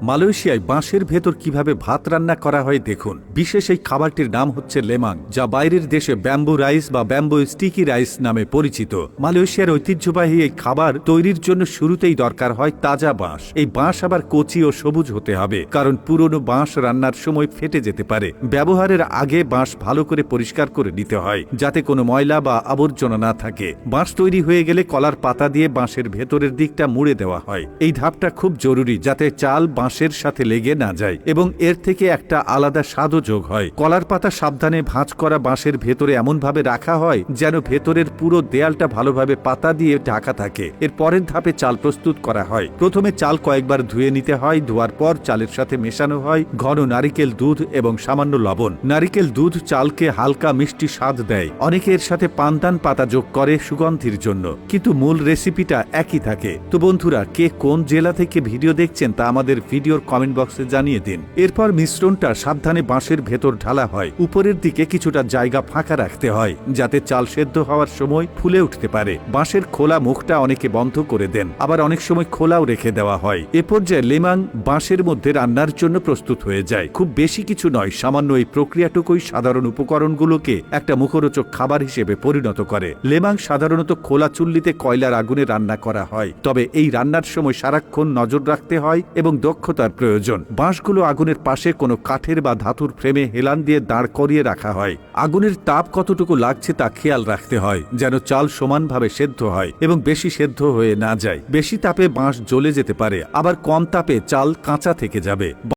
মালয়েশিয়ায় বাঁশের ভেতর কিভাবে ভাত রান্না করা হয় দেখুন। বিশেষ এই খাবারটির নাম হচ্ছে লেমাং, যা বাইরের দেশে ব্যাম্বু রাইস বা ব্যাম্বু স্টিকি রাইস নামে পরিচিত। মালয়েশিয়ার ঐতিহ্যবাহী এই খাবার তৈরির জন্য শুরুতেই দরকার হয় তাজা বাঁশ। এই বাঁশ আবার কচি ও সবুজ হতে হবে, কারণ পুরনো বাঁশ রান্নার সময় ফেটে যেতে পারে। ব্যবহারের আগে বাঁশ ভালো করে পরিষ্কার করে নিতে হয়, যাতে কোনো ময়লা বা আবর্জনা না থাকে। বাঁশ তৈরি হয়ে গেলে কলার পাতা দিয়ে বাঁশের ভেতরের দিকটা মুড়ে দেওয়া হয়। এই ধাপটা খুব জরুরি, যাতে চাল বাঁশের সাথে লেগে না যায় এবং এর থেকে একটা আলাদা স্বাদও যোগ হয়। কলার পাতা সাবধানে ভাঁজ করা বাঁশের ভেতরে এমনভাবে রাখা হয় যেন ভেতরের পুরো দেয়ালটা ভালোভাবে পাতা দিয়ে ঢাকা থাকে। এর পরের ধাপে চাল প্রস্তুত করা হয়। প্রথমে চাল কয়েকবার ধুয়ে নিতে হয়। ধোয়ার পর চালের সাথে মেশানো হয় ঘন নারিকেল দুধ এবং সামান্য লবণ। নারিকেল দুধ চালকে হালকা মিষ্টি স্বাদ দেয়। অনেকে এর সাথে পান্তান পাতা যোগ করে সুগন্ধির জন্য, কিন্তু মূল রেসিপিটা একই থাকে। তো বন্ধুরা, কে কোন জেলা থেকে ভিডিও দেখছেন তা আমাদের ভিডিওর কমেন্ট বক্সে জানিয়ে দিন। এরপর মিশ্রণটা সাবধানে বাঁশের ভেতর ঢালা হয়। উপরের দিকে কিছুটা জায়গা ফাঁকা রাখতে হয়, যাতে চাল সেদ্ধ হওয়ার সময় ফুলে উঠতে পারে। বাঁশের খোলা মুখটা অনেকে বন্ধ করে দেন, আবার অনেক সময় খোলাও রেখে দেওয়া হয়। এ পর্যায়ে লেমাং বাঁশের মধ্যে রান্নার জন্য প্রস্তুত হয়ে যায়। খুব বেশি কিছু নয়, সামান্য এই প্রক্রিয়াটুকুই সাধারণ উপকরণগুলোকে একটা মুখরোচক খাবার হিসেবে পরিণত করে। লেমাং সাধারণত খোলা চুল্লিতে কয়লার আগুনে রান্না করা হয়, তবে এই রান্নার সময় সারাক্ষণ নজর রাখতে হয় এবং দক্ষতার প্রয়োজন। বাঁশগুলো আগুনের পাশে কোনো কাঠের বা ধাতুর ফ্রেমে হেলান দিয়ে দাঁড় করিয়ে রাখা হয়। আগুনের তাপ কতটুকু লাগছে তা খেয়াল রাখতে হয়, যেন চাল সমানভাবে সেদ্ধ হয় এবং বেশি সেদ্ধ হয়ে না যায়। বেশি তাপে বাঁশ জ্বলে যেতে পারে, আবার কম তাপে চাল কাঁচা থেকে যাবে।